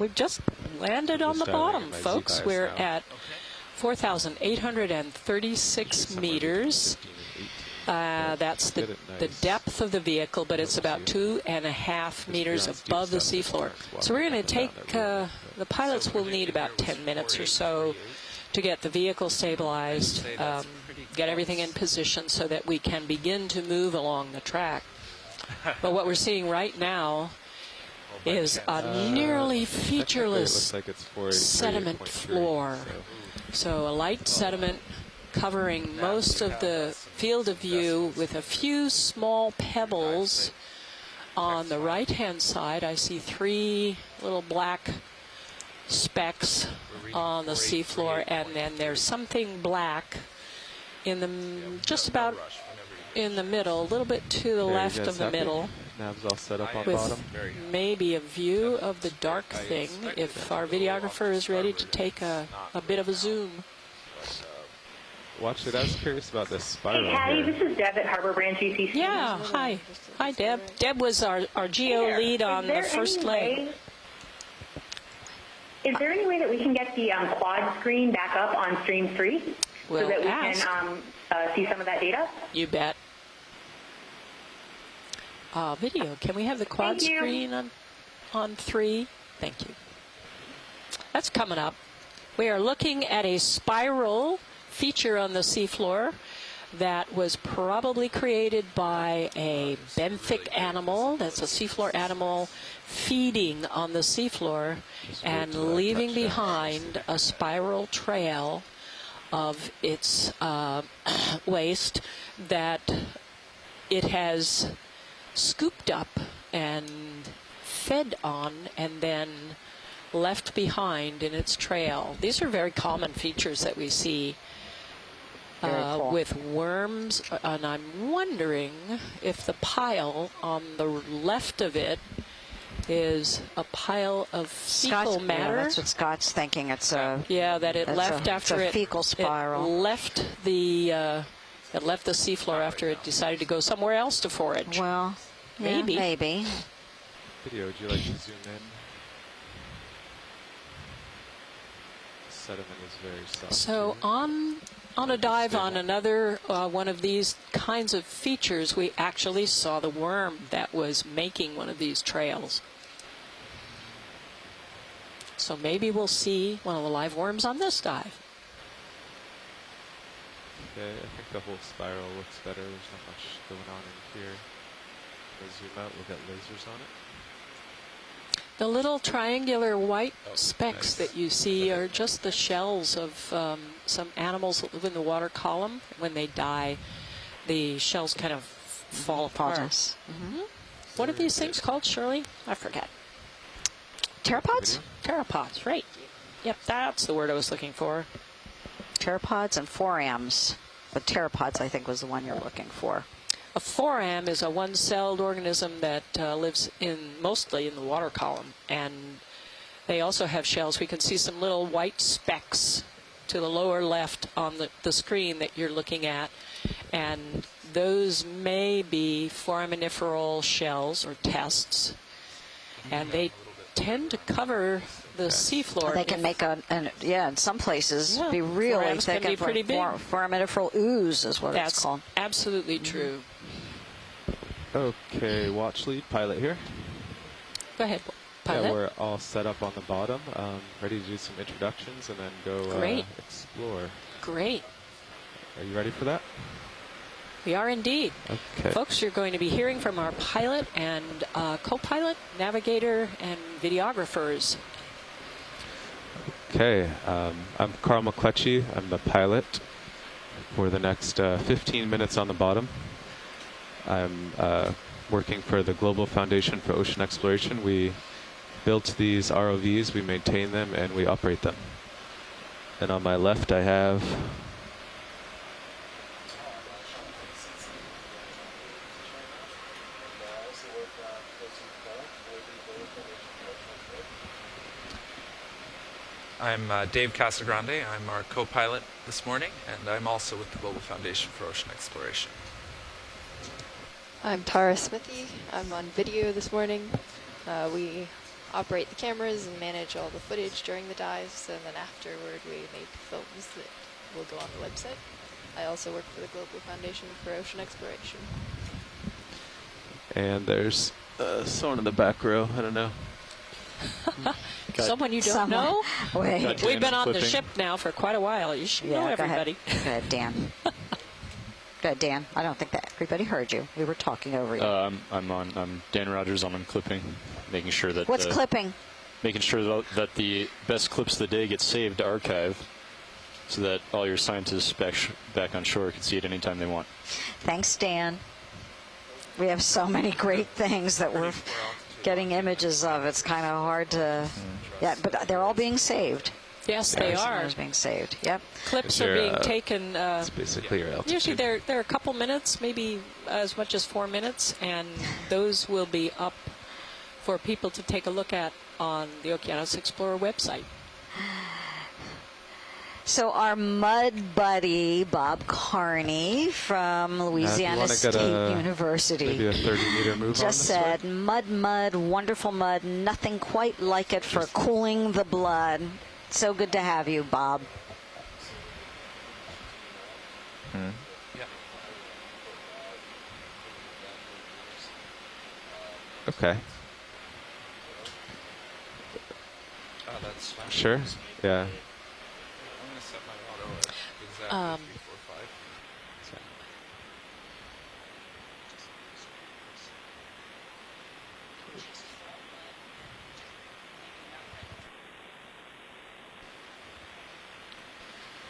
we've just landed on the bottom, folks. We're at 4,836 meters. That's the depth of the vehicle, but it's about 2.5 meters above the seafloor. So we're going to take, the pilots will need about 10 minutes or so to get the vehicle stabilized, get everything in position so that we can begin to move along the track. But what we're seeing right now is a nearly featureless sediment floor. So a light sediment covering most of the field of view with a few small pebbles. On the right-hand side, I see 3 little black specks on the seafloor, and then there's something black in the just about in the middle, a little bit to the left of the middle, Nav's all set up on with bottom. maybe a view of the dark thing if our videographer is ready to take a bit of a zoom. Watch it. I was curious about this spiral. Hey, Patty, here. this is Deb at Harbor Branch UCC. Yeah, hi. Hi, Deb. Deb was our geo lead on the first leg. Is there any way that we can get the quad screen back up on stream 3 so that we can see some of that data? You bet. Video. Can we have the quad screen on 3? Thank you. That's coming up. We are looking at a spiral feature on the seafloor that was probably created by a benthic animal. That's a seafloor animal feeding on the seafloor and leaving behind a spiral trail of its waste that it has scooped up and fed on and then left behind in its trail. These are very common features that we see with worms, and I'm wondering if the pile on the left of it is a pile of fecal matter. Yeah, that's what Scott's thinking. It's a that it left after it's a fecal spiral. It left the seafloor after it decided to go somewhere else to forage. Well, maybe. Yeah, maybe. Video, would you like to zoom in? Sediment is very soft. So on a dive on another one of these kinds of features, we actually saw the worm that was making one of these trails. So maybe we'll see one of the live worms on this dive. Okay, I think the whole spiral looks better. There's not much going on in here. We'll zoom out, we'll get lasers on it. The little triangular white specks that you see are just the shells of some animals that live in the water column. When they die, the shells kind of fall apart. What are these things called, Shirley? I forget. Pteropods? Pteropods, right. Yep, that's the word I was looking for. Pteropods and forams. But pteropods, I think, was the one you're looking for. A foram is a one-celled organism that lives mostly in the water column, and they also have shells. We can see some little white specks to the lower left on the screen that you're looking at, and those may be foraminiferal shells or tests, and they tend to cover the seafloor. They can make in some places be really thick and pretty big. Foraminiferal ooze is what it's called. That's absolutely true. Okay, watch lead, pilot here. Go ahead, pilot. Yeah, we're all set up on the bottom, ready to do some introductions and then go explore. Great. Are you ready for that? We are indeed. Okay. Folks, you're going to be hearing from our pilot and co-pilot, navigator, and videographers. Okay, I'm Carl McCletchie. I'm the pilot for the next 15 minutes on the bottom. I'm working for the Global Foundation for Ocean Exploration. We built these ROVs, we maintain them, and we operate them. And on my left I have I'm Dave Casagrande. I'm our co-pilot this morning, and I'm also with the Global Foundation for Ocean Exploration. I'm Tara Smithy. I'm on video this morning. We operate the cameras and manage all the footage during the dives, and then afterward we make films that will go on the website. I also work for the Global Foundation for Ocean Exploration. And there's someone in the back row. I don't know. Someone you don't know? Wait. We've been on the ship now for quite a while. You should know everybody. Go ahead, Dan. Go ahead, Dan. I don't think that everybody heard you. We were talking over you. I'm Dan Rogers. I'm on clipping, making sure that What's clipping? Making sure that the best clips of the day get saved to archive, so that all your scientists back on shore can see it anytime they want. Thanks, Dan. We have so many great things that we're getting images of. It's kind of hard to... Yeah, but they're all being saved. Yes, they are. It's being saved. Yep. Clips are being taken. It's basically your altitude. Usually they're a couple minutes, maybe as much as 4 minutes, and those will be up for people to take a look at on the Okeanos Explorer website. So our mud buddy, Bob Carney from Louisiana State University, maybe a 30-meter move just said, mud, wonderful mud, nothing quite like it for cooling the blood. So good to have you, Bob. Yeah. Okay. That's fine. Sure. Yeah. I'm going to set my auto at exactly 345.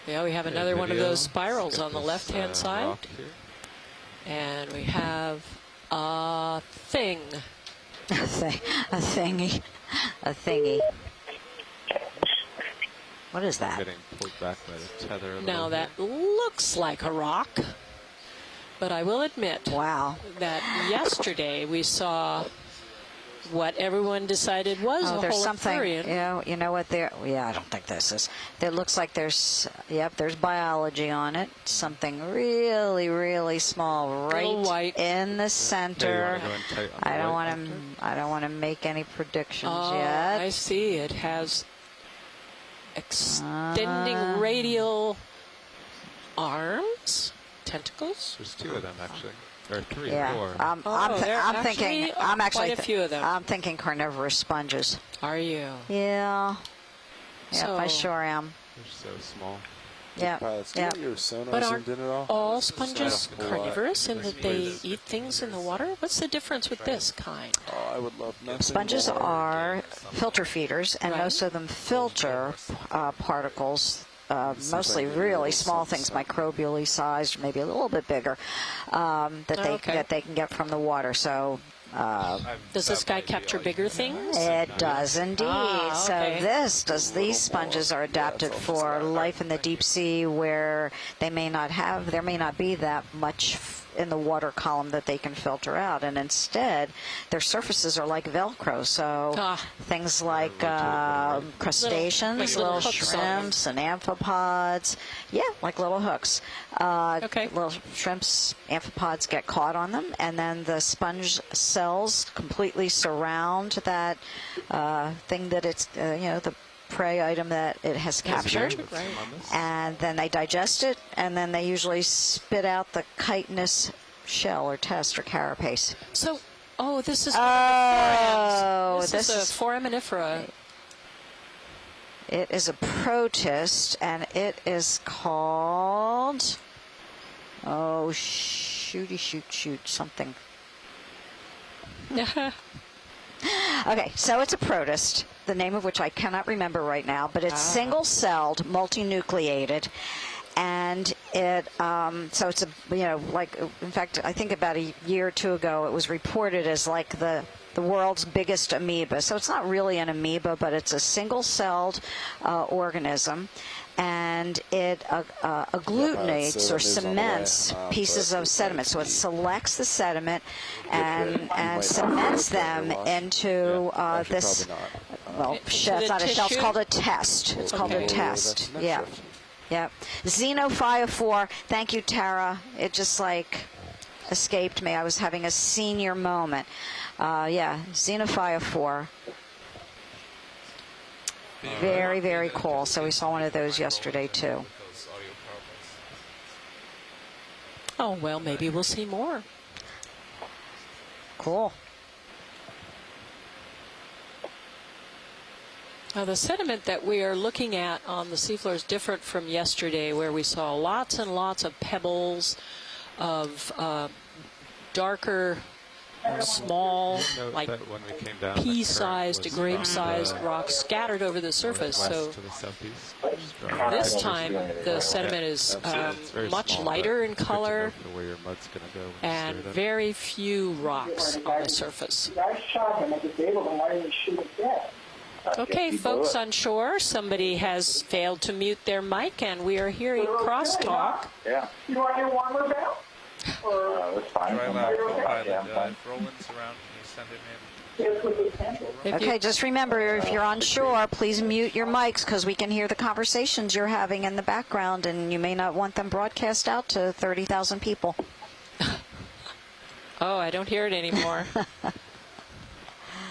Yeah, we have another one of those spirals on the left-hand side. And we have a thing. A thingy. What is that? Getting pulled back by the tether. Now that looks like a rock, but I will admit that yesterday we saw what everyone decided was a there's something. holopthurian. You know what? I don't think this is. It looks like there's biology on it. Something really, really small, right in the center. I don't want to make any predictions yet. I see. It has extending radial arms, tentacles. There's 2 of them actually. Or 3 Yeah, or 4. I'm thinking. I'm actually quite a few of them. I'm thinking carnivorous sponges. Are you? Yeah. Yep, So- I sure am. They're so small. Yeah. Pilots, do you want your sonar But aren't zoomed in at all? all sponges Not a whole lot. carnivorous in that they eat things in the water? What's the difference with this kind? Oh, I would love nothing Sponges more. are filter feeders, and Right. most of them filter particles, mostly really small things, microbially sized, maybe a little bit bigger, that they can get from the water. So. Does this guy capture bigger things? It does indeed. okay. So these sponges are adapted for life in the deep sea, where there may not be that much in the water column that they can filter out, and instead their surfaces are like Velcro. So things like crustaceans, little little hooks on them. shrimps, and amphipods. Yeah, like little hooks. Little shrimps, amphipods get caught on them, and then the sponge cells completely surround that thing that it's, the prey item that it has captured. And then they digest it, and then they usually spit out the chitinous shell or test or carapace. So, this is one of the forams. This is a is foraminifera. It is a protist, and it is called, shoot, something. Okay, so it's a protist, the name of which I cannot remember right now, but it's single-celled, multinucleated, and it, so it's in fact, I think about a year or 2 ago, it was reported as like the world's biggest amoeba. So it's not really an amoeba, but it's a single-celled organism, and it agglutinates or cements pieces of sediment. So it selects the sediment and cements them into this. Well, it's not a shell. It's called a test. It's called a test. Yeah. Yeah. Xenophyophore. Thank you, Tara. It just escaped me. I was having a senior moment. Xenophyophore. Very, very cool. So we saw one of those yesterday too. Oh, well, maybe we'll see more. Cool. Now, the sediment that we are looking at on the seafloor is different from yesterday, where we saw lots and lots of pebbles of darker, small, like pea-sized to grape-sized rocks scattered over the surface. So this time the sediment is much lighter in color and very few rocks on the surface. Okay, folks on shore, somebody has failed to mute their mic, and we are hearing crosstalk. Yeah. You want your warmer bell? That's fine. If Roland's around, can you send him in? Okay, just remember, if you're on shore, please mute your mics because we can hear the conversations you're having in the background, and you may not want them broadcast out to 30,000 people. Oh, I don't hear it anymore.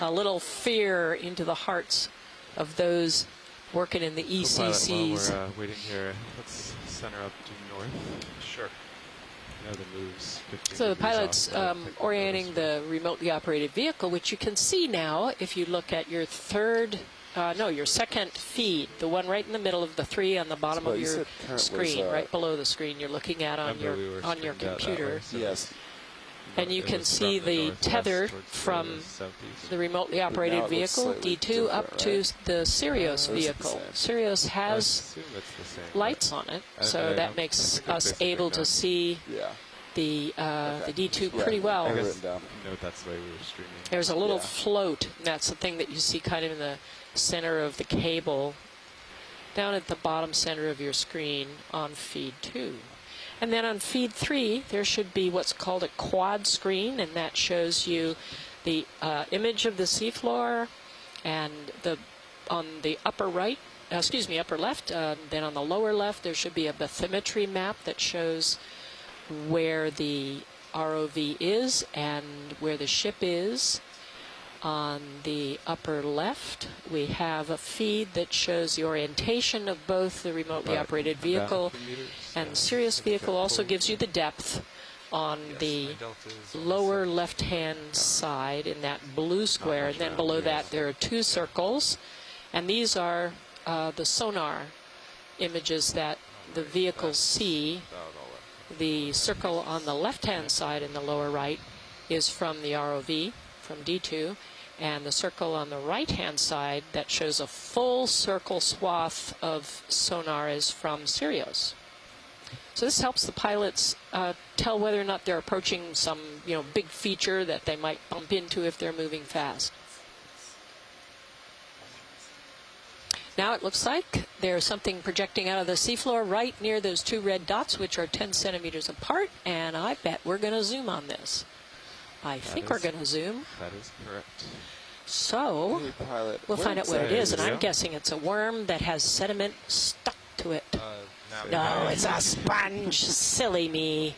A little fear into the hearts of those working in the ECCs. While we're waiting here, let's center up due north. Sure. So the pilot's orienting the remotely operated vehicle, which you can see now if you look at your your second feed, the one right in the middle of the three on the bottom of your screen, right below the screen you're looking at on your computer. Yes. And you can see the tether from the remotely operated vehicle, D2, up to the Sirius vehicle. Sirius has lights on it, so that makes us able to see the D2 pretty well. There's a little float, and that's the thing that you see kind of in the center of the cable, down at the bottom center of your screen on feed 2. And then on feed 3, there should be what's called a quad screen, and that shows you the image of the seafloor, and on the upper left. Then on the lower left, there should be a bathymetry map that shows where the ROV is and where the ship is. On the upper left, we have a feed that shows the orientation of both the remotely operated vehicle and the Sirius vehicle. Also gives you the depth on the lower left-hand side in that blue square. And then below that, there are 2 circles. And these are the sonar images that the vehicles see. The circle on the left-hand side in the lower right is from the ROV, from D2, and the circle on the right-hand side that shows a full circle swath of sonar is from Sirius. So this helps the pilots tell whether or not they're approaching some big feature that they might bump into if they're moving fast. Now it looks like there's something projecting out of the seafloor right near those 2 red dots, which are 10 centimeters apart, and I bet we're going to zoom on this. I think we're going to zoom. That is correct. So we'll find out what it is, and I'm guessing it's a worm that has sediment stuck to it. No, it's a sponge. Silly me.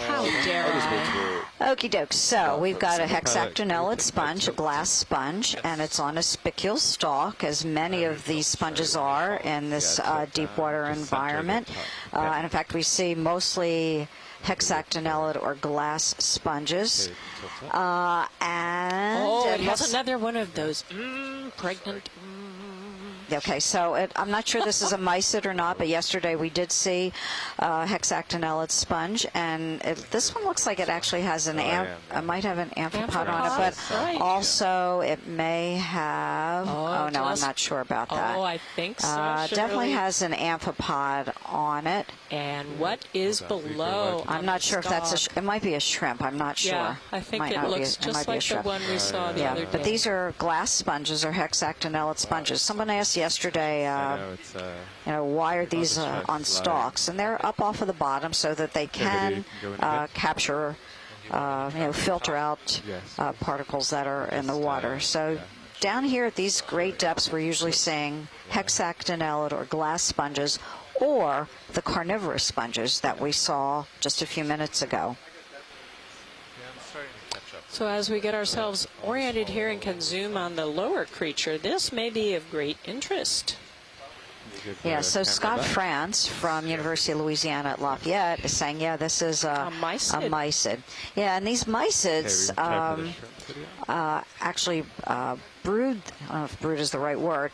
How dare I? Okie doke. So we've got a hexactinellid sponge, a glass sponge, and it's on a spicule stalk, as many of these sponges are in this deep water environment. And in fact, we see mostly hexactinellid or glass sponges. And it has another one of those pregnant. Okay, so I'm not sure this is a mysid or not, but yesterday we did see hexactinellid sponge, and this one looks like it actually has it might have an amphipod on it, but also it may have, oh no, I'm not sure about that. Oh, I think so. Definitely has an amphipod on it. And what is below? I'm not sure if that's it might be a shrimp, I'm not sure. Yeah, I think it looks just like the one we saw the other day. But these are glass sponges or hexactinellid sponges. Someone asked yesterday, why are these on stalks? And they're up off of the bottom so that they can capture, filter out particles that are in the water. So down here at these great depths, we're usually seeing hexactinellid or glass sponges, or the carnivorous sponges that we saw just a few minutes ago. So as we get ourselves oriented here and can zoom on the lower creature, this may be of great interest. Yeah, so Scott France from University of Louisiana at Lafayette is saying, yeah, this is a mysid. Yeah, and these mysids actually brood. I don't know if brood is the right word.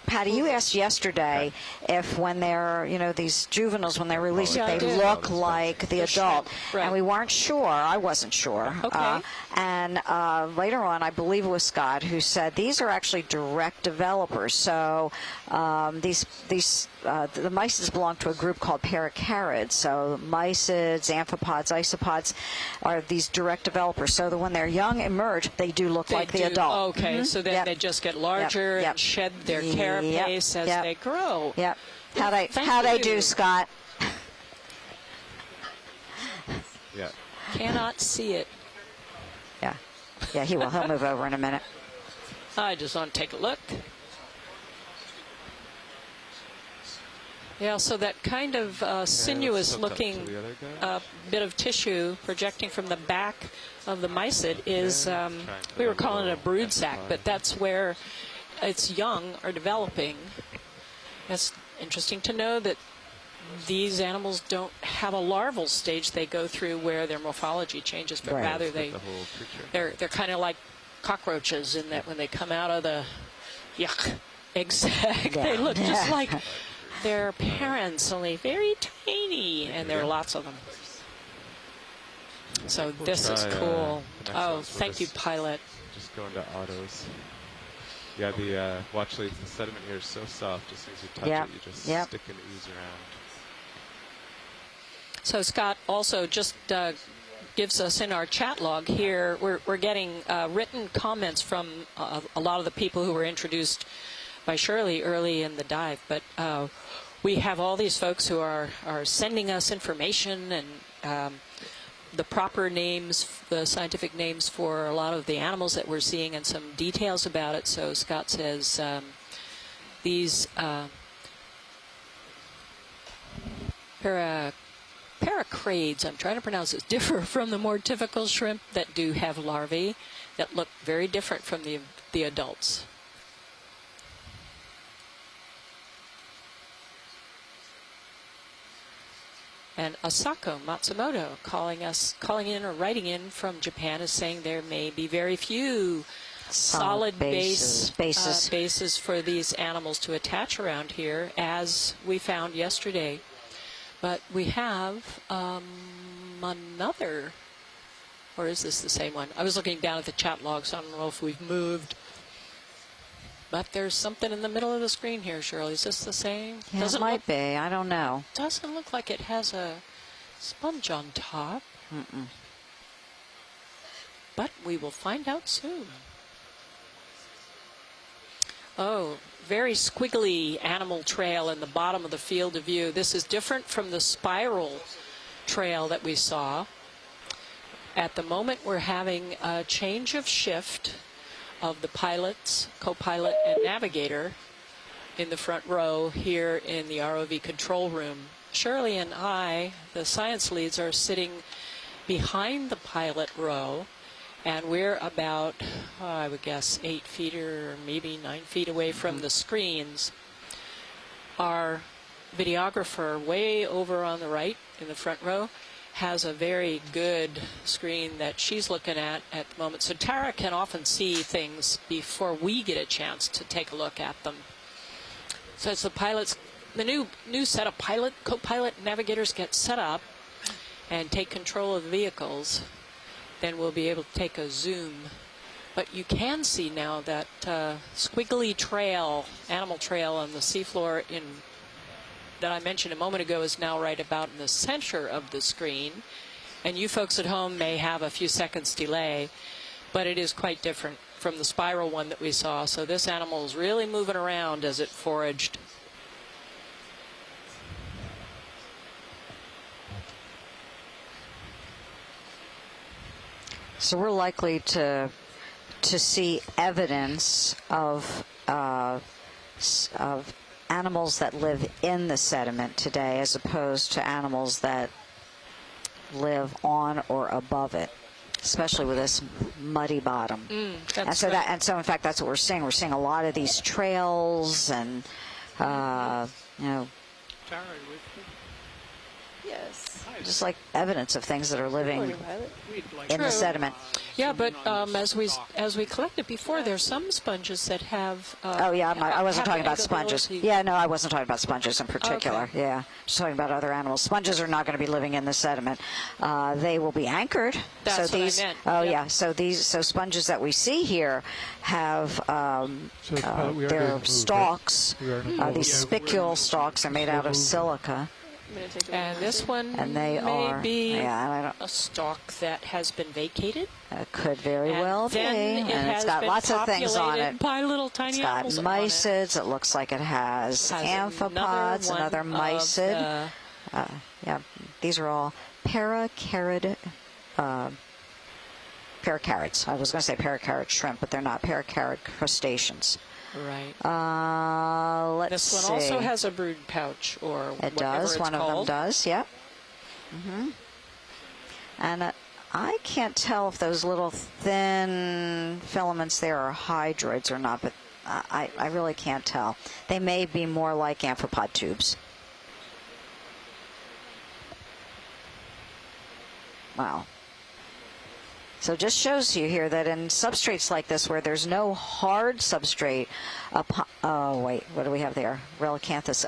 Patty, you asked yesterday if when they're, these juveniles, when they're released, if they look like the adult, and we weren't sure. I wasn't sure. Okay. And later on, I believe it was Scott who said these are actually direct developers. So the mysids belong to a group called paracarids. So mysids, amphipods, isopods are these direct developers. So that when they're young emerge, they do look like the adult. Okay, so then they just get larger and shed their carapace as they grow. Yep. How'd I do, Scott? Yeah. Cannot see it. Yeah. Yeah, he will. He'll move over in a minute. I just want to take a look. Yeah, so that kind of sinuous-looking bit of tissue projecting from the back of the mysid is, we were calling it a brood sac, but that's where its young are developing. It's interesting to know that these animals don't have a larval stage they go through where their morphology changes, but rather they're kind of like cockroaches in that when they come out of the egg sac, they look just like their parents, only very tiny, and there are lots of them. So this is cool. Oh, thank you, pilot. Just go into autos. Yeah, the watch leads, the sediment here is so soft. As soon as you touch it, you just stick and ooze around. So Scott also just gives us in our chat log here, we're getting written comments from a lot of the people who were introduced by Shirley early in the dive, but we have all these folks who are sending us information and the proper names, the scientific names for a lot of the animals that we're seeing and some details about it. So Scott says these paracrades, I'm trying to pronounce this, differ from the more typical shrimp that do have larvae that look very different from the adults. And Asako Matsumoto calling in or writing in from Japan is saying there may be very few solid bases for these animals to attach around here, as we found yesterday. But we have another, or is this the same one? I was looking down at the chat log, so I don't know if we've moved. But there's something in the middle of the screen here, Shirley. Is this the same? Yeah, it might be. I don't know. Doesn't look like it has a sponge on top. But we will find out soon. Oh, very squiggly animal trail in the bottom of the field of view. This is different from the spiral trail that we saw. At the moment, we're having a change of shift of the pilots, co-pilot, and navigator in the front row here in the ROV control room. Shirley and I, the science leads, are sitting behind the pilot row, and we're about, I would guess, 8 feet or maybe 9 feet away from the screens. Our videographer way over on the right in the front row has a very good screen that she's looking at the moment. So Tara can often see things before we get a chance to take a look at them. So as the pilots, the new set of co-pilot navigators get set up and take control of the vehicles, then we'll be able to take a zoom. But you can see now that squiggly trail, animal trail on the seafloor that I mentioned a moment ago is now right about in the center of the screen. And you folks at home may have a few seconds delay, but it is quite different from the spiral one that we saw. So this animal is really moving around as it foraged. So we're likely to see evidence of animals that live in the sediment today, as opposed to animals that live on or above it, especially with this muddy bottom. And so in fact, that's what we're seeing. We're seeing a lot of these trails and, you know, Yes. just like evidence of things that are living Morning, Pilot. in the sediment. Yeah, but as we collected before, there's some sponges that have. Oh yeah, I wasn't have talking about sponges. ability. Yeah, no, I wasn't talking about sponges in particular. Okay. Yeah, just talking about other animals. Sponges are not going to be living in the sediment. They will be anchored. That's so what I these, meant. Oh Yep. yeah, so sponges that we see here have their stalks. These spicule stalks are made out of silica. I'm going to take a And this one And they may are, be yeah, and I don't, a stalk that has been vacated. could very And well be. then it And has it's got been lots of things on populated it. by little It's tiny got animals on it. mysids. It looks like it has amphipods, another one mysid. of Yeah, these are all paracarid, paracarits. I was going to say paracarid shrimp, but they're not paracarid crustaceans. Right. Let's This see. one also has a brood pouch, or It whatever does. it's One of them called. does. Yep. And I can't tell if those little thin filaments there are hydroids or not, but I really can't tell. They may be more like amphipod tubes. Wow. So it just shows you here that in substrates like this, where there's no hard substrate, oh wait, what do we have there? Relicanthus,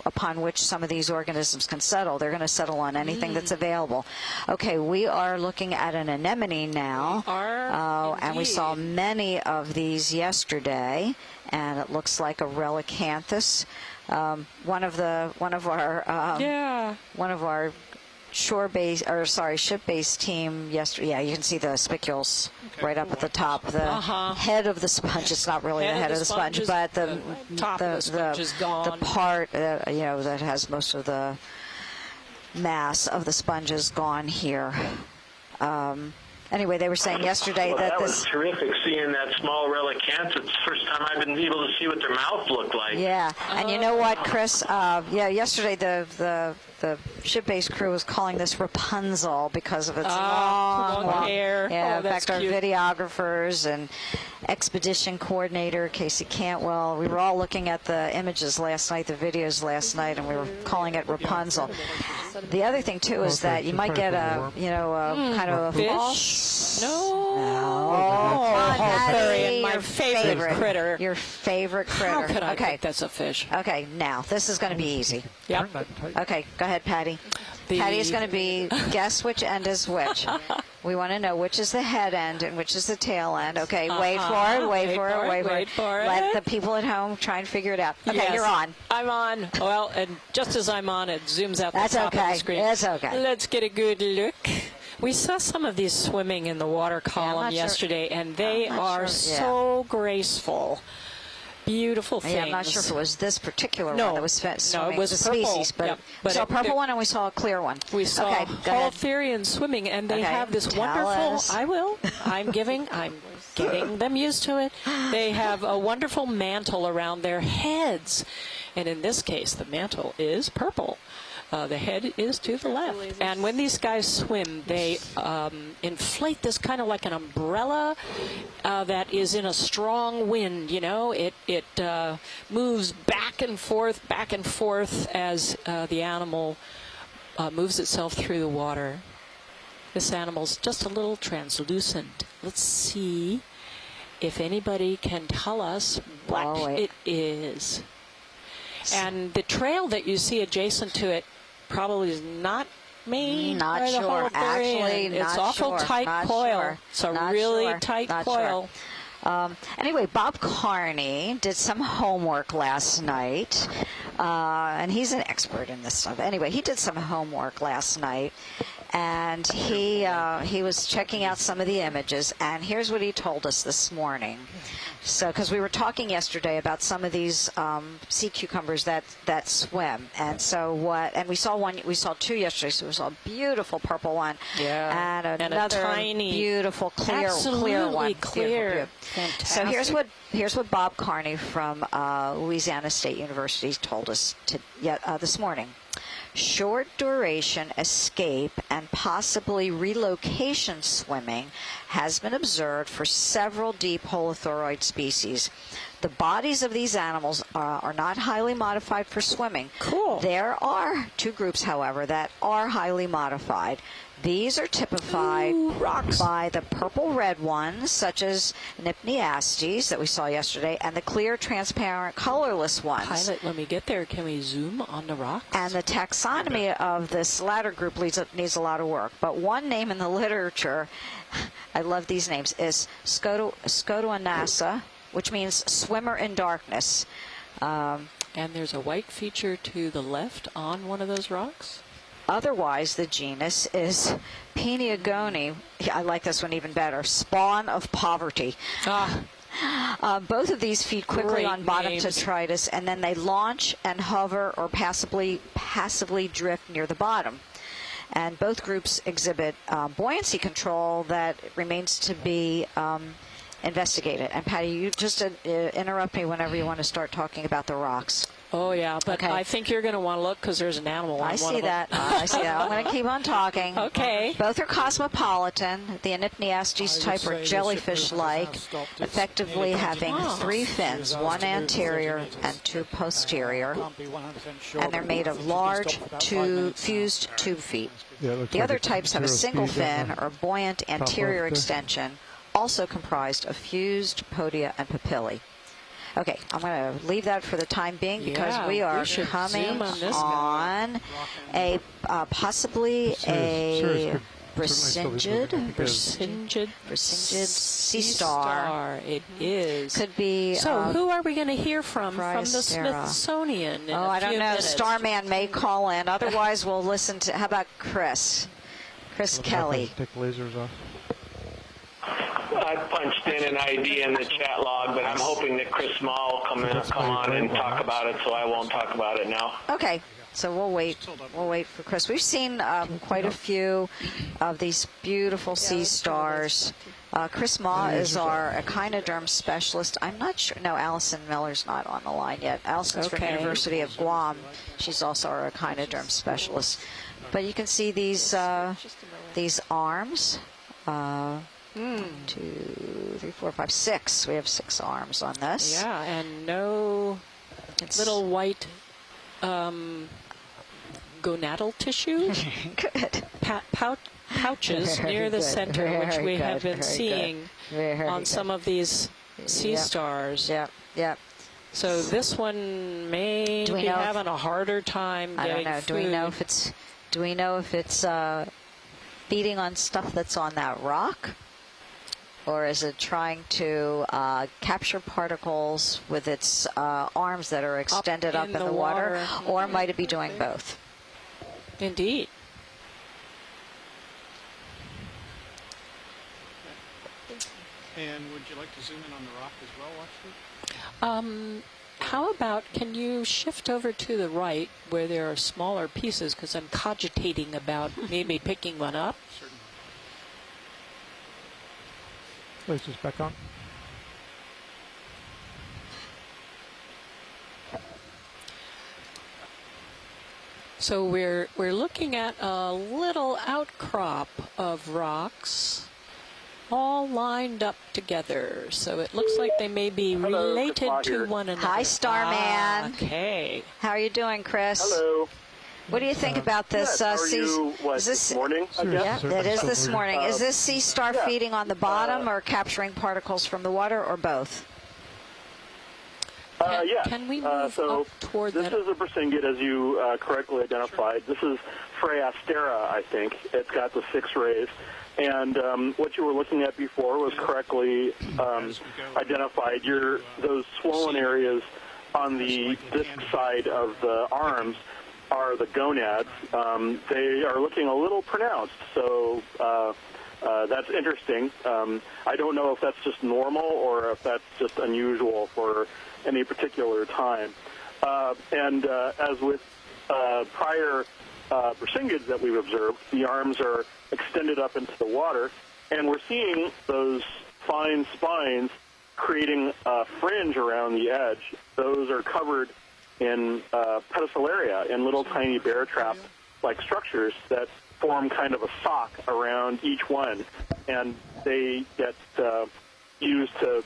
upon which some of these organisms can settle. They're going to settle on anything that's available. Okay, we are looking at an anemone now. We are, and we saw indeed. many of these yesterday, and it looks like a Relicanthus. One of our ship-based team yesterday. Yeah, you can see the spicules right up at the top. The head of the sponge. It's not really the head of the sponge, but the top of the sponge is gone. The part that has most of the mass of the sponge is gone here. Anyway, they were saying yesterday that was terrific seeing that small relicanthus. It's the first time I've been able to see what their mouth looked like. Yeah, and you know what, Chris? Yesterday the ship-based crew was calling this Rapunzel because of its long hair. Yeah, Oh, in that's fact, cute. our videographers and expedition coordinator Casey Cantwell, we were all looking at the images last night, the videos last night, and we were calling it Rapunzel. The other thing too is that you might get a kind of a Fish? No. Oh, Patty, my your favorite critter. Your favorite critter. How could I okay. think that's a fish? Okay, now this is going to be easy. Yep. Okay, go ahead, Patty. Patty is going to be guess which end is which. We want to know which is the head end and which is the tail end. Okay, wait for it, wait for it. Let the people at home try and figure it out. Okay, Yes, you're on. I'm on. Well, and just as I'm on, it zooms out That's the top of okay. the screen. That's okay. Let's get a good look. We saw some of these swimming in the water column not sure. yesterday, and they I'm not are sure. so graceful. Beautiful things. Yeah, I'm not sure if it was this particular No. one that was swimming. it was the purple. species, but, Yep. we saw a purple it- one and we saw a clear one. We saw okay, go ahead. Holotherians swimming, and they Okay, have this tell wonderful. us. I'm getting them used to it. They have a wonderful mantle around their heads, and in this case, the mantle is purple. The head is to the left. And when these guys swim, they inflate this kind of like an umbrella that is in a strong wind. You know, it moves back and forth as the animal moves itself through the water. This animal's just a little translucent. Let's see if anybody can tell us what it is. And the trail that you see adjacent to it probably is not made Not by the sure. Holotherian. Actually, It's not awful sure. tight Not coil. sure. It's a Not really sure. tight Not coil. Anyway, Bob Carney did some homework last night, and he's an expert in this stuff. Anyway, he did some homework last night, and he was checking out some of the images, and here's what he told us this morning. So, because we were talking yesterday about some of these sea cucumbers that swim, and we saw two yesterday. So we saw a beautiful purple one, Yeah, and and another a tiny, beautiful clear one. clear. Beautiful. Fantastic. So here's what Bob Carney from Louisiana State University told us this morning. Short duration escape and possibly relocation swimming has been observed for several deep holothoroid species. The bodies of these animals are not highly modified for swimming. Cool. There are two groups, however, that are highly modified. These are typified by the purple-red ones, such as Nypniastes that we saw yesterday, and the clear, transparent, colorless ones. Pilot, when we get there, can we zoom on the rocks? And the taxonomy of this latter group needs a lot of work. But one name in the literature, I love these names, is Scotoanassa, which means swimmer in darkness. And there's a white feature to the left on one of those rocks? Otherwise, the genus is Peniagone. I like this one even better. Spawn of poverty. Both of these feed quickly Great on bottom names. detritus, and then they launch and hover or passively drift near the bottom. And both groups exhibit buoyancy control that remains to be investigated. And Patty, you just interrupt me whenever you want to start talking about the rocks. Oh, yeah, but Okay. I think you're going to want to look because there's an animal on one I of see them. that. I see that. I'm going to keep on talking. Okay. Both are cosmopolitan. The Nypniastes type are jellyfish-like, effectively having three fins, one anterior and two posterior, and they're made of large fused tube feet. The other types have a single fin or buoyant anterior extension, also comprised of fused podia and papillae. Okay, I'm going to leave that for the time being because we are coming on a possibly a Brisingid sea star. It is. Could be. So who are we going to hear from the Cryostera. Smithsonian in Oh, a I don't few know. minutes? Starman may call in. Otherwise, we'll listen to. How about Chris? Chris Kelly. Take the lasers off. I punched in an ID in the chat log, but I'm hoping that Chris Small will come on and talk about it, so I won't talk about it now. Okay, so we'll wait. We'll wait for Chris. We've seen quite a few of these beautiful sea stars. Chris Ma is our echinoderm specialist. I'm not sure. No, Allison Miller's not on the line yet. Allison's from the University of Guam. She's also our echinoderm specialist. But you can see these arms. 2, 3, 4, 5, 6. We have 6 arms on this. Yeah, and no little white gonadal tissue. Good. Pouches near the center, which we have been seeing on some of these sea stars. Yep. So this one may be having a harder time getting I don't know. food. Do we know if it's feeding on stuff that's on that rock? Or is it trying to capture particles with its arms that are extended up in the water? Or might it be doing both? Indeed. And would you like to zoom in on the rock as well, Watchley? How about, can you shift over to the right where there are smaller pieces, because I'm cogitating about maybe picking one up. Lasers back on. So we're looking at a little outcrop of rocks all lined up together. So it looks like they may be related to one another. Hi, Starman. Okay. How are you doing, Chris? Hello. What do you think about this? How are you, this morning? Yeah, that is this morning. Is this sea star feeding on the bottom or capturing particles from the water, or both? Can we move up toward this that? This is a Brisingid, as you correctly identified. This is Phragostera, I think. It's got the 6 rays. And what you were looking at before was correctly identified. Those swollen areas on the disc side of the arms are the gonads. They are looking a little pronounced, so that's interesting. I don't know if that's just normal or if that's just unusual for any particular time. And as with prior Brisingids that we've observed, the arms are extended up into the water, and we're seeing those fine spines creating a fringe around the edge. Those are covered in pedicelaria, in little tiny bear trap-like structures that form kind of a sock around each one, and they get used to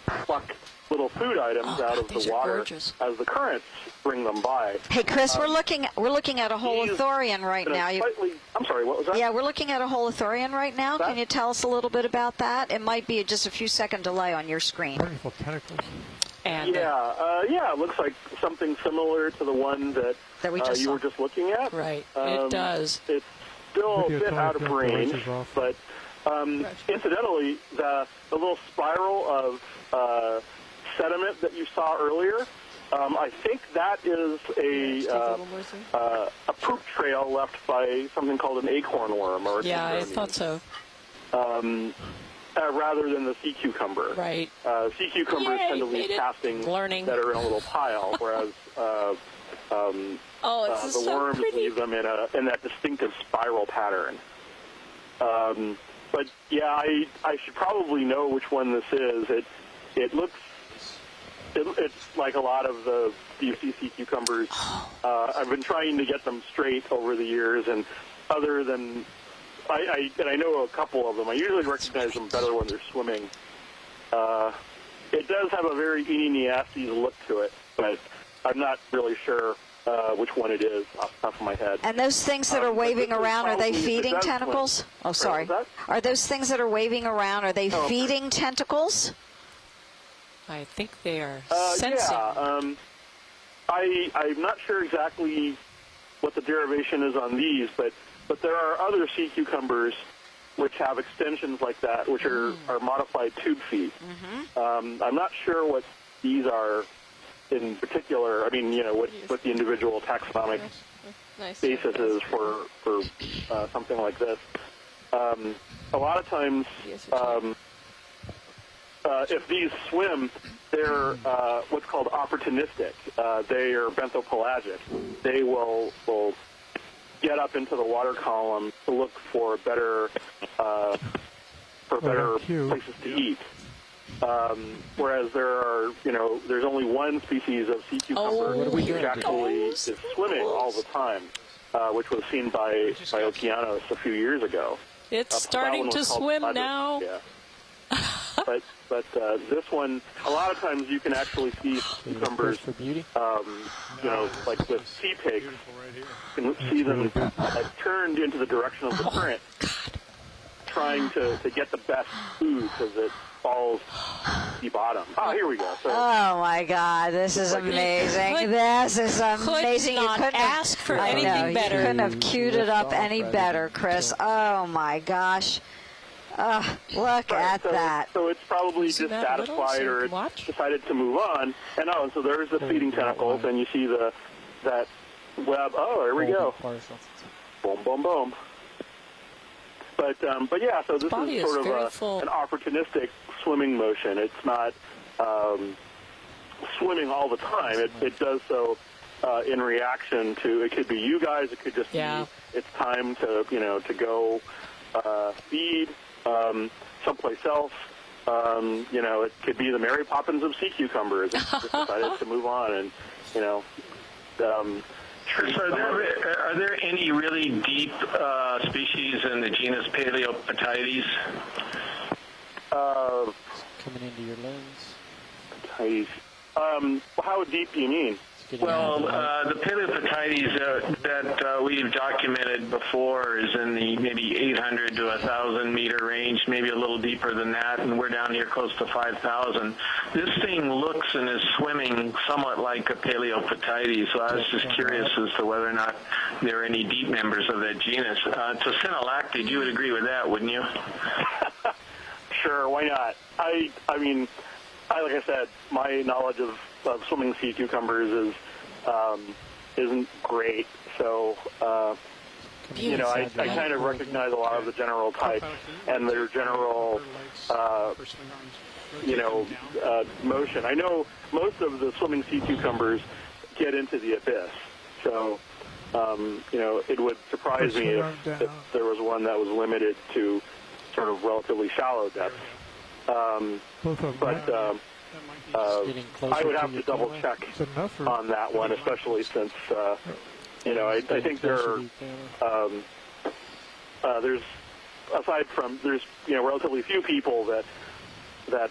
pluck little food items out of the water gorgeous. as the currents bring them by. Hey, Chris, we're looking at a holothurian right now. I'm sorry, what was that? Yeah, we're looking at a holothurian right now. Can you tell us a little bit about that? It might be just a few second delay on your screen. Wonderful tentacles. And it looks like something similar to the one that we just you saw. were just looking at. Right, it does. It's still a bit out of range, but incidentally, the little spiral of sediment that you saw earlier, I think that is a poop trail left by something called an acorn worm. I thought so. Rather than the sea cucumber. Right. Sea cucumbers tend to leave castings that are in a little pile, whereas the worms leave them in that distinctive spiral pattern. But yeah, I should probably know which one this is. It looks it's like a lot of the deep sea cucumbers. I've been trying to get them straight over the years, and other than I know a couple of them. I usually recognize them better when they're swimming. It does have a very eeny-nasty look to it, but I'm not really sure which one it is off the top of my head. And those things that are waving around, are they feeding tentacles? Oh, sorry. Are those things that are waving around, are they feeding tentacles? I think they are sensing. Yeah. I'm not sure exactly what the derivation is on these, but there are other sea cucumbers which have extensions like that, which are modified tube feet. I'm not sure what these are in particular. I mean, what the individual taxonomic basis is for something like this. A lot of times, if these swim, they're what's called opportunistic. They are benthopelagic. They will get up into the water column to look for better places to eat. Whereas there's only one species of sea cucumber which actually is swimming all the time, which was seen by Okeanos a few years ago. It's starting to swim now. Yeah. But this one, a lot of times you can actually see cucumbers, like with sea pigs, you can see them turned into the direction of the current, trying to get the best food because it falls to the bottom. Oh, here we go. So, oh my God, this is amazing. This is amazing. You couldn't ask for anything better. You couldn't have queued it up any better, Chris. Oh my gosh. Look at that. So it's probably dissatisfied or it's decided to move on. And so there's the feeding tentacles, and you see that web. Oh, there we go. Boom, boom, boom. But yeah, so this is sort of an opportunistic swimming motion. It's not swimming all the time. It does so in reaction to, it could be you guys, it could just be it's time to go feed someplace else. It could be the Mary Poppins of sea cucumbers. It's just decided to move on, and Chris, are there any really deep species in the genus Paleopatides? Coming into your lens. How deep do you mean? Well, the Paleopatides that we've documented before is in the maybe 800 to 1,000 meter range, maybe a little deeper than that, and we're down here close to 5,000. This thing looks and is swimming somewhat like a Paleopatides, so I was just curious as to whether or not there are any deep members of that genus. Tocinolactid, you would agree with that, wouldn't you? Sure, why not? I mean, like I said, my knowledge of swimming sea cucumbers isn't great, so I kind of recognize a lot of the general types and their general motion. I know most of the swimming sea cucumbers get into the abyss, so it would surprise me if there was one that was limited to sort of relatively shallow depths. But I would have to double check on that one, especially since I think there's aside from there's relatively few people that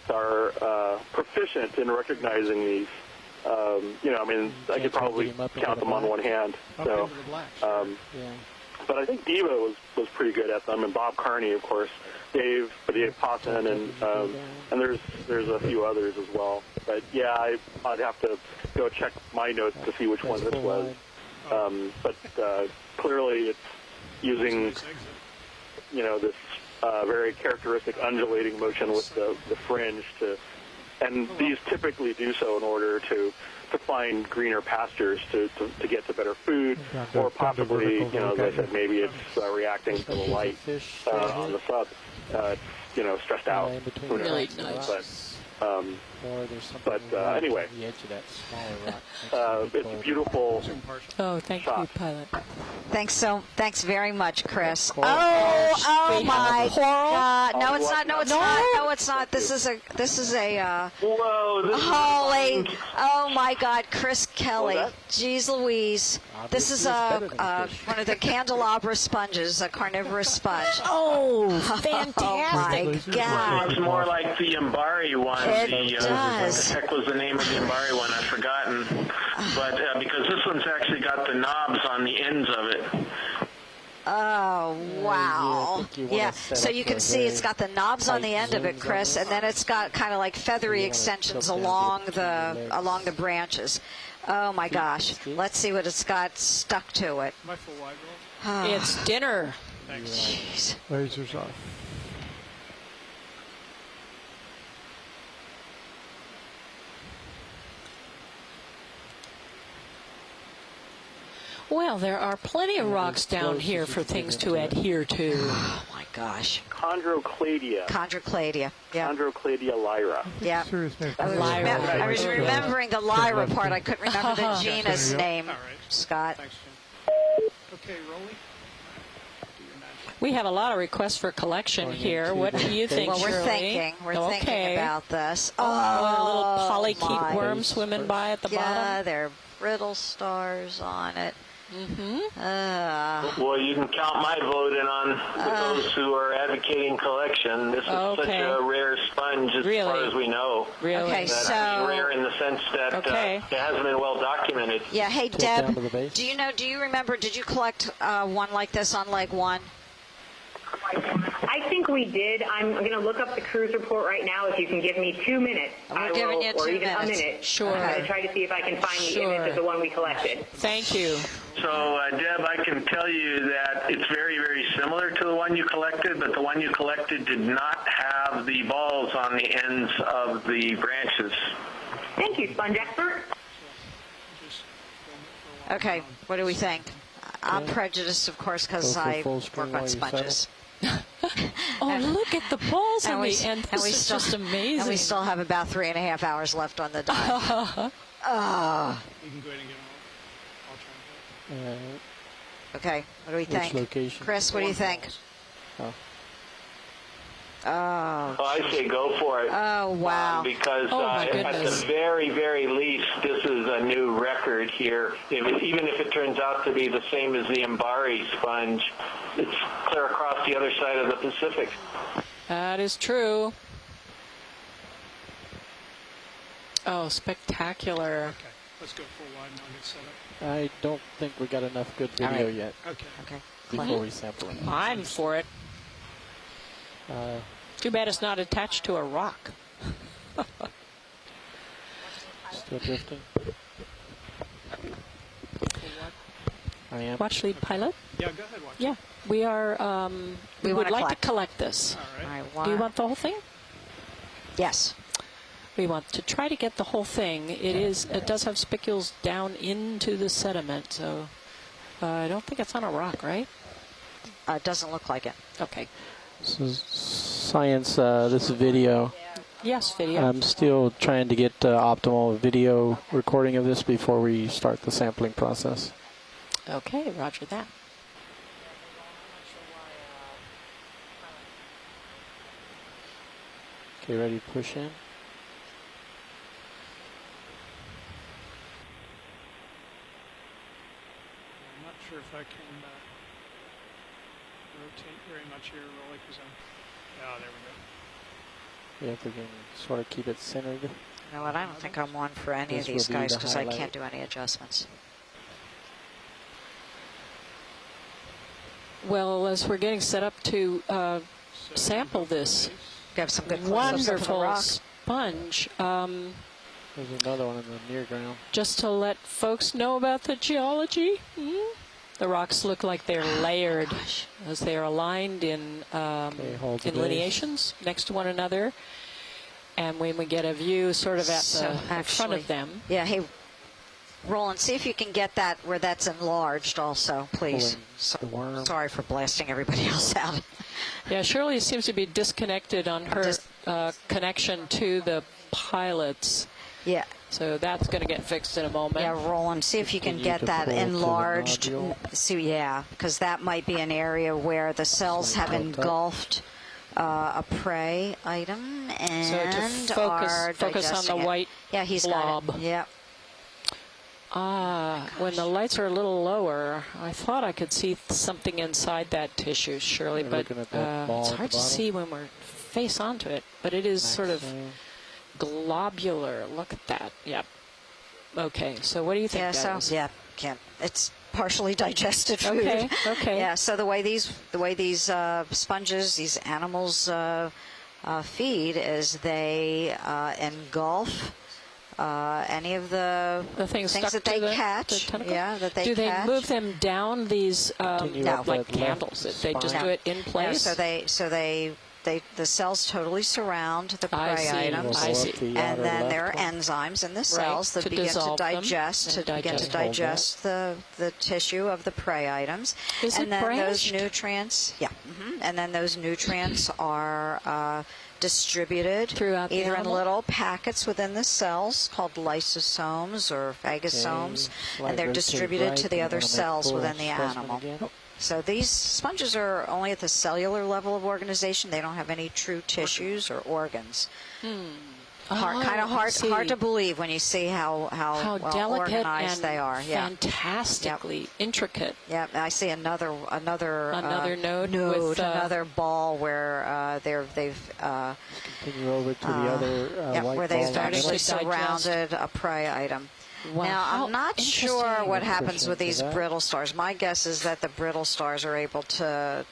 are proficient in recognizing these. I could probably count them on one hand. So, but I think Diva was pretty good at them, and Bob Carney, of course, Dave Posson, and there's a few others as well. But yeah, I'd have to go check my notes to see which one this was. But clearly, it's using this very characteristic undulating motion with the fringe and these typically do so in order to find greener pastures to get to better food, or possibly, as I said, maybe it's reacting to the light on the sub. It's stressed out. Really nice. But anyway, it's a beautiful. Oh, thank you, pilot. Thanks very much, Chris. Oh my God! No, it's not. No, it's not. No, it's not. This is a. Whoa! This Holy! Oh my God, Chris Kelly. Jeez Louise. This is one of the candelabra sponges, a carnivorous sponge. Oh, fantastic! Oh my God! Looks more like the Imbari one. It does. What the heck was the name of the Imbari one? I've forgotten. But because this one's actually got the knobs on the ends of it. Oh, wow. Yeah, so you can see it's got the knobs on the end of it, Chris, and then it's got kind of like feathery extensions along the branches. Oh, my gosh. Let's see what it's got stuck to it. It's dinner. Jeez. Lasers off. Well, there are plenty of rocks down here for things to adhere to. Oh, my gosh. Chondrocladia. Yeah. Chondrocladia lyra. Yeah. I was remembering the lyra part. I couldn't remember the genus name, Scott. Thanks, Jim. Okay, Rolly. We have a lot of requests for collection here. What do you think, Well, we're Shirley? thinking about this. Oh, a little polychaete my. worm swimming by at the Yeah, bottom. there are brittle stars on it. Well, you can count my vote in on those who are advocating collection. This is such a rare sponge as far as we know. Really? Okay, That's so rare in the sense that it hasn't been well documented. yeah. Hey, Deb, do you remember? Did you collect one like this on leg 1? I think we did. I'm going to look up the cruise report right now. If you can give me 2 minutes, I'm giving you 2 or even minutes. a minute. Sure. To try to see if I can find the image of the one we collected. Thank you. So, Deb, I can tell you that it's very, very similar to the one you collected, but the one you collected did not have the balls on the ends of the branches. Thank you, sponge expert. Okay, what do we think? I'm prejudiced, of course, because I work on sponges. Oh, look at the balls on the end. This is just amazing. And we still have about 3.5 hours left on the dive. You can go ahead and get them all. I'll try and do it. Okay, what do we think? Location? Chris, what do you think? Oh. Well, I say go for it. Oh, wow. Because at goodness. the very, very least, this is a new record here. Even if it turns out to be the same as the Imbari sponge, it's clear across the other side of the Pacific. That is true. Oh, spectacular. Okay, let's go full wide and I'll get set up. I don't think we got enough good video yet Okay. before we sample it. I'm for it. Too bad it's not attached to a rock. Still drifting? I am. Watch lead pilot. Yeah, go ahead, watch. Yeah, we are. We would like to collect this. All right. Do you want the whole thing? Yes. We want to try to get the whole thing. It does have spicules down into the sediment, so I don't think it's on a rock, right? It doesn't look like it. Okay. So science, this video. Yes, video. I'm still trying to get optimal video recording of this before we start the sampling process. Okay, roger that. Okay, ready to push in? I'm not sure if I can rotate very much here, really, because I'm... Oh, there we go. Yeah, if we can sort of keep it centered. You know what? I don't think I'm one for any of these guys because I can't do any adjustments. Well, as we're getting set up to sample this We have some good wonderful sponge, There's another one in the near ground. just to let folks know about the geology. The rocks look like they're layered as they are aligned in lineations next to one another. And when we get a view sort of at the front of them. Yeah, hey, Roland, see if you can get that where that's enlarged also, please. Sorry for blasting everybody else out. Yeah, Shirley seems to be disconnected on her connection to the pilots. Yeah. So that's going to get fixed in a moment. Yeah, Roland, see if you can get that enlarged. See, yeah, because that might be an area where the cells have engulfed a prey item and so to are focus on the white blob. Got it. Yep. When the lights are a little lower, I thought I could see something inside that tissue, Shirley, but it's hard to see when we're face onto it. But it is sort of globular. Look at that. Yep. Okay. So what do you think? It's partially digested food. Okay. Yeah. So the way these sponges, these animals feed is they engulf any of the things that they catch. That they do they catch. move them down these like candles? They just do it in place. The cells totally surround the prey items. I see. And then there are enzymes in the cells that begin to digest the tissue of the prey items. And then those nutrients, and then those nutrients are distributed throughout either in little packets within the cells called lysosomes or phagosomes, and they're distributed to the other cells within the animal. So these sponges are only at the cellular level of organization. They don't have any true tissues or organs. Kind of hard to believe when you see how well delicate organized and they are. Fantastically intricate. Yeah, I see another node with another ball where they've continue over to the other white where they've ball actually surrounded a prey item. Wow. Now, I'm not sure what happens with these brittle stars. My guess is that the brittle stars are able to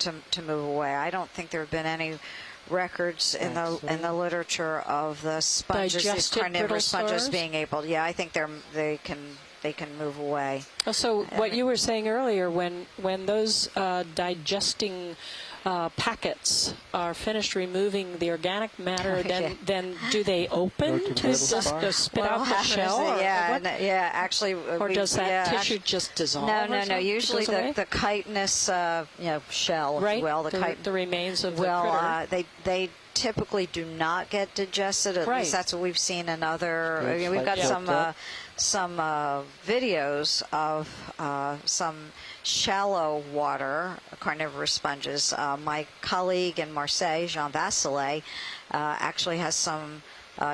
move away. I don't think there have been any records in the literature of the sponges, these carnivorous sponges being able. Yeah, I think they can move away. So what you were saying earlier, when those digesting packets are finished removing the organic matter, then do they open to spit out the shell? Actually, or does that tissue just dissolve? No. Usually the chitinous shell, if you will, the remains of the critter. They typically do not get digested. At least that's what we've seen in other. We've got some videos of some shallow water carnivorous sponges. My colleague in Marseille, Jean Vasselet, actually has some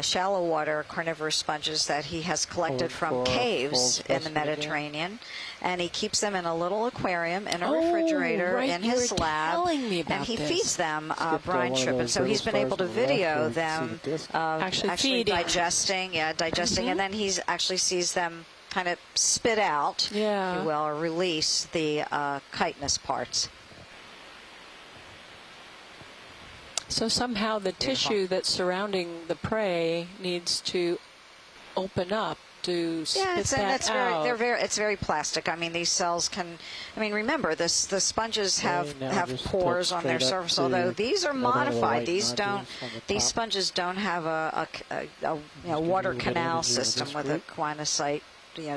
shallow water carnivorous sponges that he has collected from caves in the Mediterranean, and he keeps them in a little aquarium in a refrigerator in his lab, and he feeds them brine shrimp, and so he's been able to video them actually digesting, and then he actually sees them kind of spit out, if you will, or release the chitinous parts. So somehow the tissue that's surrounding the prey needs to open up to spit that out. It's very plastic. I mean, these cells can. I mean, remember the sponges have pores on their surface. Although these are modified, these sponges don't have a water canal system with a quinocyte.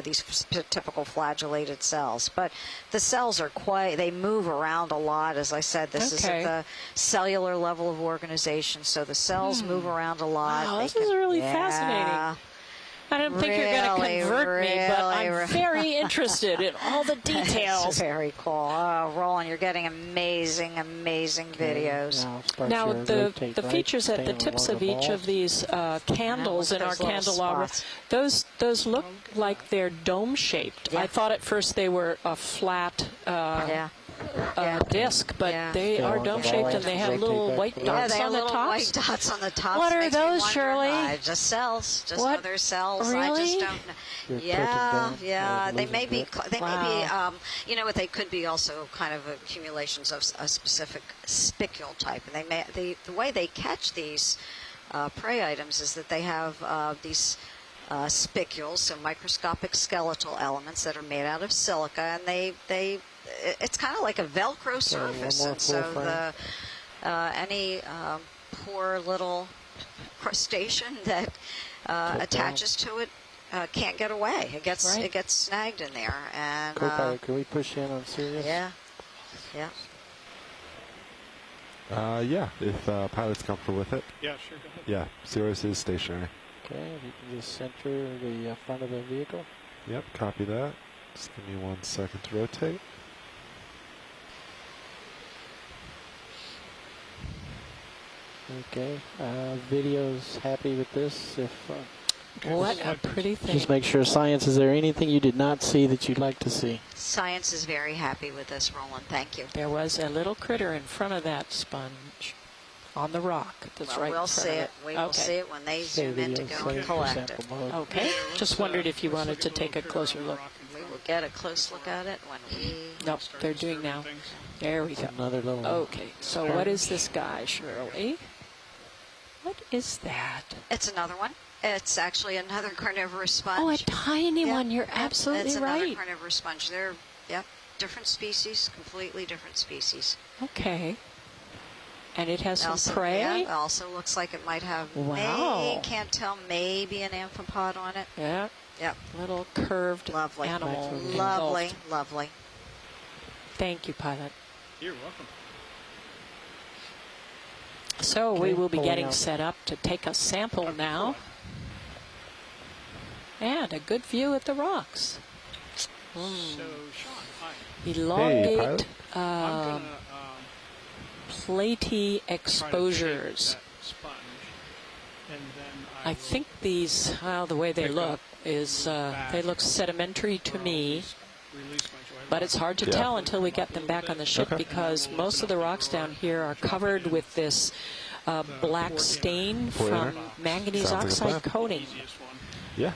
These typical flagellated cells, but the cells are they move around a lot. As I said, this is at the cellular level of organization, so the cells move around a lot. Wow, this is really fascinating. I don't think you're going to convert me, but I'm very interested in all the details. It's very cool. Oh, Roland, you're getting amazing videos. Now the features at the tips of each of these candles in our candelabra, those look like they're dome-shaped. I thought at first they were a flat disc, but they are dome-shaped and they have little white dots on the tops. White dots on the tops. What are those, Shirley? Just cells. Just other cells. Really? I just don't know. Yeah. They may be. You know what? They could be also kind of accumulations of a specific spicule type. And the way they catch these prey items is that they have these spicules, so microscopic skeletal elements that are made out of silica, and it's kind of like a Velcro surface, and so any poor little crustacean that attaches to it can't get away. It gets snagged in there. And Co-pilot, can we push in on Sirius? Yeah. Yeah, if pilot's comfortable with it. Yeah, sure, go ahead. Yeah, Sirius is stationary. Okay, if you can just center the front of the vehicle. Yep, copy that. Just give me 1 second to rotate. Okay, video's happy with this. What a pretty thing. Just make sure, Science, is there anything you did not see that you'd like to see? Science is very happy with this, Roland. Thank you. There was a little critter in front of that sponge on the rock. That's right. We'll see it. We will see it when they zoom in to go and collect it. Okay. Just wondered if you wanted to take a closer look. We will get a close look at it when we... Nope, they're doing now. There we go. Another little okay, so what is this guy, Shirley? What is that? It's another one. It's actually another carnivorous sponge. Oh, a tiny one. You're absolutely right. It's another carnivorous sponge. They're, different species, completely different species. Okay. And it has some prey? Yeah, it also looks like it might have, can't tell, maybe an amphipod on it. Yeah. Yep. Little curved lovely animal. Lovely. Thank you, pilot. You're welcome. So we will be getting set up to take a sample now. And a good view at the rocks. So, Sean, hi. Elongate platy exposures. I think these, the way they look is, they look sedimentary to me. But it's hard to tell until we get them back on the ship because most of the rocks down here are covered with this black stain from manganese oxide coating. Yeah.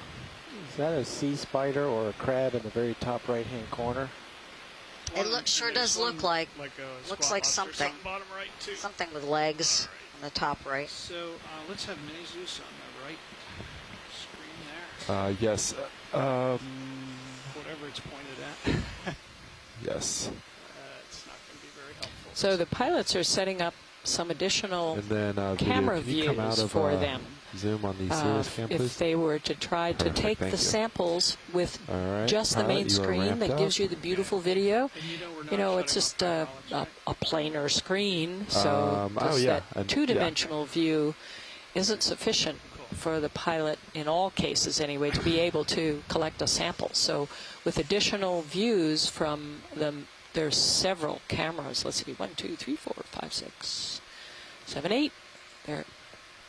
Is that a sea spider or a crab in the very top right-hand corner? It sure does look like something. Bottom right, too. Something with legs on the top right. So let's have mini Zeus on the right screen there. Yes. Whatever it's pointed at. Yes. It's not going to be very helpful. So the pilots are setting up some additional camera views for them. Zoom on the Sirius cam, please? If they were to try to take the samples with just the main screen that gives you the beautiful video, it's just a planar screen, so that two-dimensional view isn't sufficient for the pilot, in all cases anyway, to be able to collect a sample. So with additional views from them, there's several cameras. Let's see, 1, 2, 3, 4, 5, 6, 7, 8. There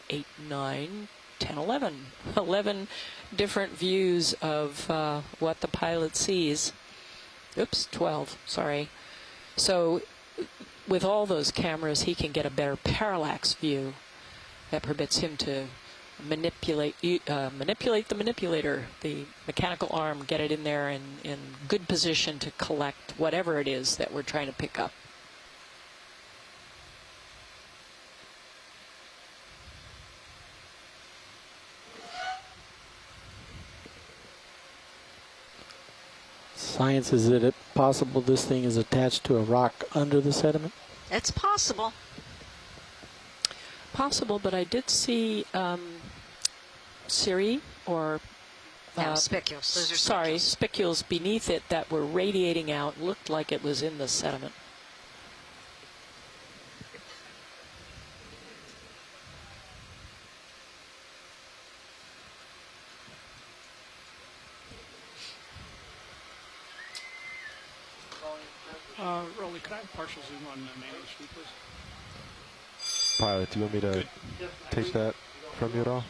8, 9, 10, 11. 11 different views of what the pilot sees. Oops, 12, sorry. So with all those cameras, he can get a better parallax view that permits him to manipulate the manipulator, the mechanical arm, get it in there in good position to collect whatever it is that we're trying to pick up. Science, is it possible this thing is attached to a rock under the sediment? It's possible. Possible, but I did see cirri or spicules. Those are spicules beneath it that were radiating out. Looked like it was in the sediment. Rolly, could I have partial zoom on the main HD, please? Pilot, do you want me to take that from you at all?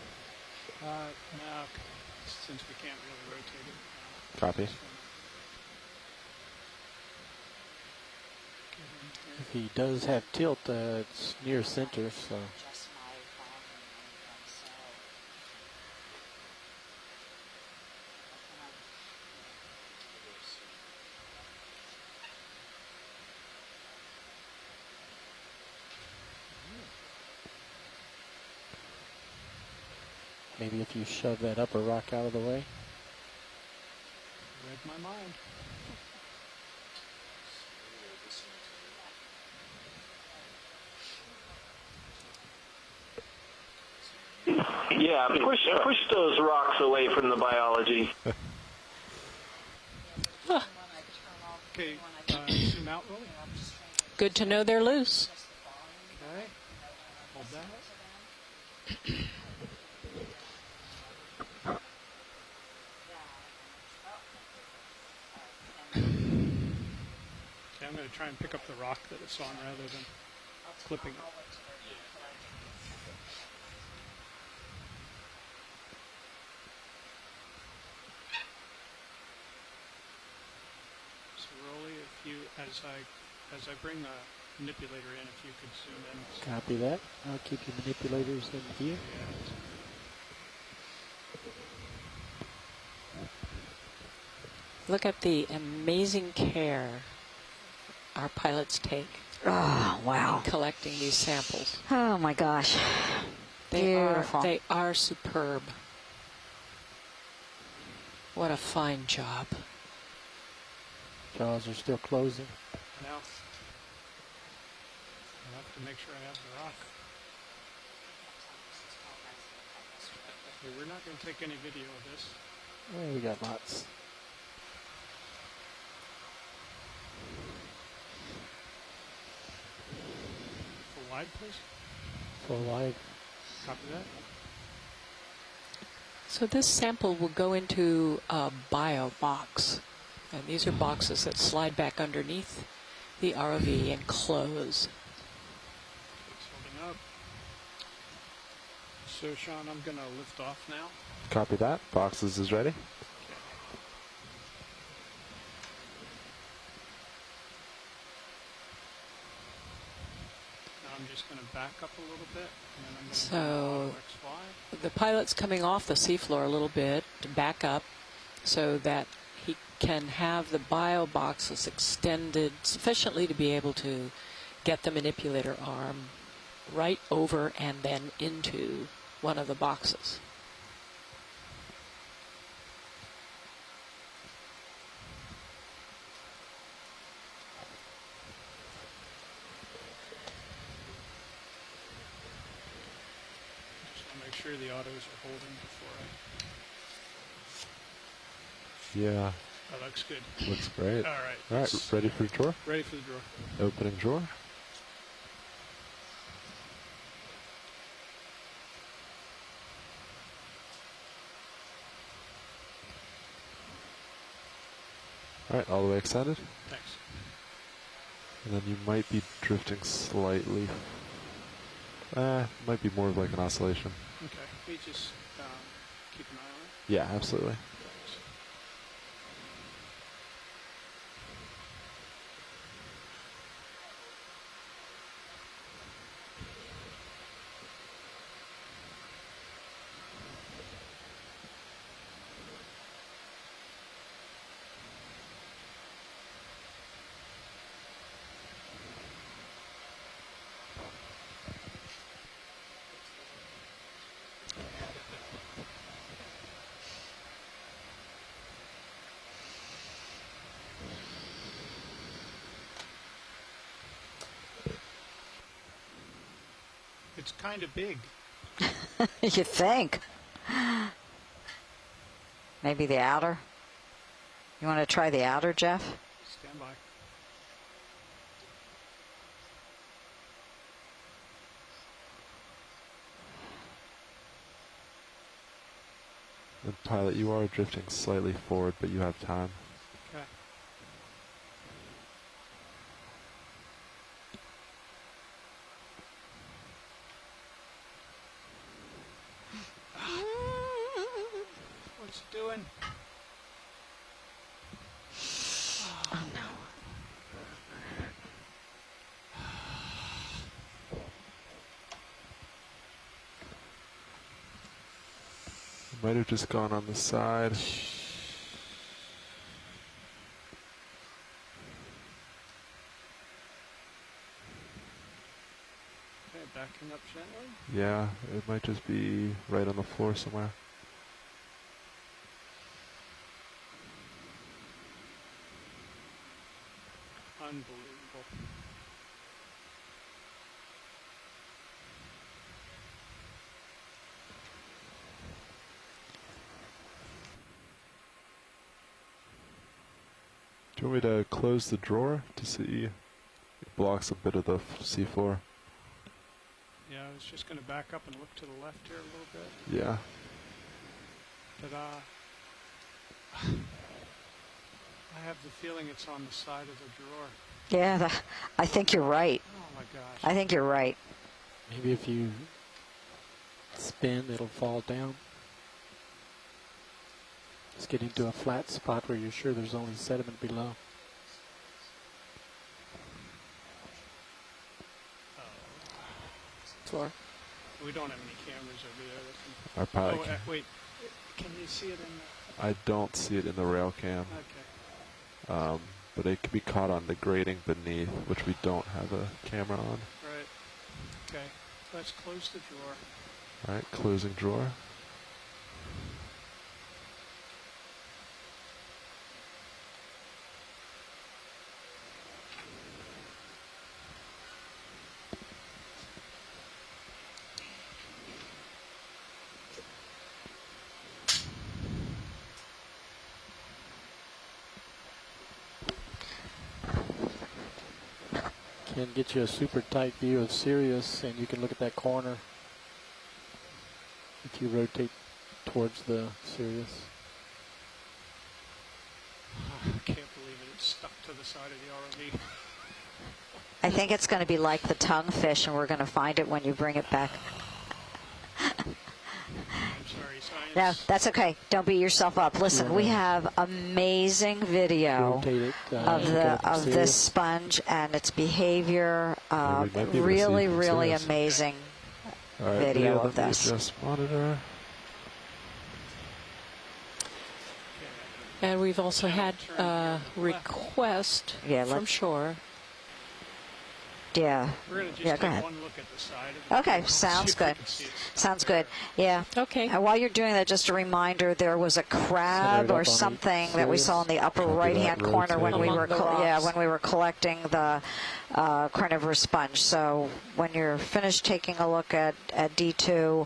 No, since we can't really rotate it. Copy. If he does have tilt, it's near center, so. Maybe if you shove that upper rock out of the way. Read my mind. Yeah, push those rocks away from the biology. Okay, zoom out, Rolly. Good to know they're loose. Okay, hold that. Okay, I'm going to try and pick up the rock that it's on rather than clipping it. So Rolly, if you, as I bring the manipulator in, if you could zoom in. Copy that. I'll keep your manipulators in view. Look at the amazing care our pilots take. Oh, wow. In collecting these samples. Oh, my gosh. Beautiful. They are superb. What a fine job. Jaws are still closing. Now, I'll have to make sure I have the rock. Okay, we're not going to take any video of this. Oh, we got lots. Full wide, please. Full wide. Copy that. So this sample will go into a bio box. And these are boxes that slide back underneath the ROV and close. It's holding up. So, Sean, I'm going to lift off now. Copy that. Boxes is ready. Now I'm just going to back up a little bit. And then I'm going So to the pilot's coming off the seafloor a little bit to back up so that he can have the bio boxes extended sufficiently to be able to get the manipulator arm right over and then into one of the boxes. Just want to make sure the autos are holding before Yeah. That looks good. Looks great. All right. All right, ready for the drawer? Ready for the drawer. Opening drawer. All right, all the way extended. Thanks. And then you might be drifting slightly. Might be more of like an oscillation. Okay. We just keep an eye on it. Yeah, absolutely. It's kind of big. You think? Maybe the outer? You want to try the outer, Jeff? Stand by. And pilot, you are drifting slightly forward, but you have time. Okay. doing? Oh, no. Might have just gone on the side. Okay, backing up gently. Yeah, it might just be right on the floor somewhere. Unbelievable. Do you want me to close the drawer to see? It blocks a bit of the seafloor. Yeah, I was just going to back up and look to the left here a little bit. Yeah. Ta-da. I have the feeling it's on the side of the drawer. Yeah, I think you're right. Oh my gosh. I think you're right. Maybe if you spin, it'll fall down. Just get into a flat spot where you're sure there's only sediment below. Floor. We don't have any cameras over there. Our pilot. Oh, wait. Can you see it in the... I don't see it in the rail cam. Okay. But it could be caught on the grating beneath, which we don't have a camera on. Right. Okay. Let's close the drawer. All right, closing drawer. Can get you a super tight view of Sirius, and you can look at that corner if you rotate towards the Sirius. I can't believe it. It's stuck to the side of the ROV. I think it's going to be like the tonguefish, and we're going to find it when you bring it back. I'm sorry, science. No, that's okay. Don't beat yourself up. Listen, we have amazing video of this sponge and its behavior. Really, really amazing video of this. Just monitor. And we've also had a request from shore. Yeah. We're going to just go take ahead. one look at the side of it. Okay, sounds good. Sounds good. Yeah. Okay. And while you're doing that, just a reminder, there was a crab or something that we saw in the upper right-hand corner when we were when we were collecting the carnivorous sponge. So when you're finished taking a look at D2,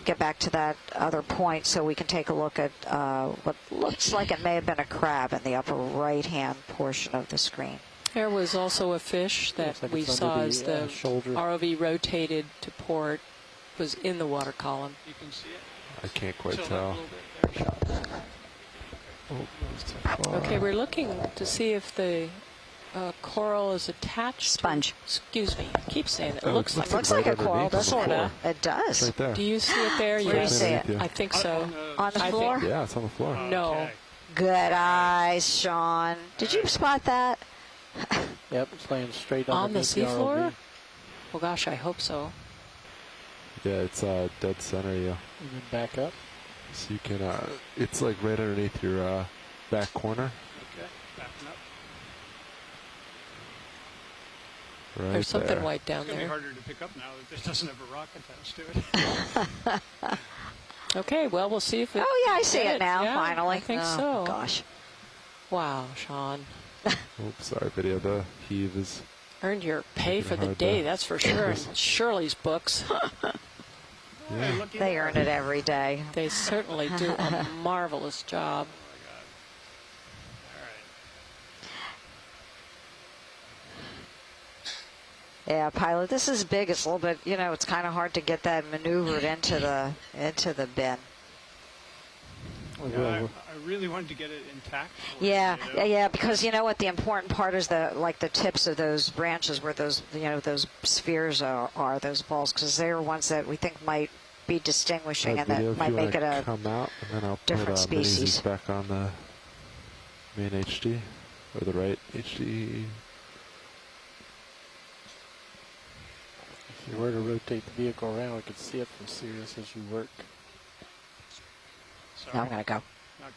get back to that other point so we can take a look at what looks like it may have been a crab in the upper right-hand portion of the screen. There was also a fish that we saw as the ROV rotated to port, was in the water column. You can see it. I can't quite tell. Okay, we're looking to see if the coral is attached. Sponge. Excuse me. I keep saying it. It looks like a coral, doesn't it? It does. Right there. Do you see it there? Where do you see it? I think so. On the floor? Yeah, it's on the floor. No. Okay. Good eyes, Sean. Did you spot that? Yep, it's laying straight On the underneath seafloor? ROV. Well, gosh, I hope so. Yeah, it's dead center, yeah. And then back up. So you can, it's like right underneath your back corner. Okay, backing up. Right There's something there. white down It's going to be there. harder to pick up now that this doesn't have a rock attached to it. Okay, well, we'll see if it... Oh, yeah, I see it now, Yeah, finally. I think oh, so. Gosh. Wow, Sean. Oops, sorry, video. The heave is... Earned your pay for the hard day, to- that's for sure. In Shirley's books. Yeah. They earn it every day. They certainly do a marvelous job. Yeah, pilot, this is big. It's a little bit, it's kind of hard to get that maneuvered into the bin. Yeah, I really wanted to get it intact. Yeah, because you know what the important part is, the tips of those branches where those those spheres are those balls, because they're ones that we think might be distinguishing, and video, that might make it a come out, and then I'll different put species. back on the main HD, or the right HD. If you were to rotate the vehicle around, we could see it from Sirius as you work. Now I'm going to go. Not gonna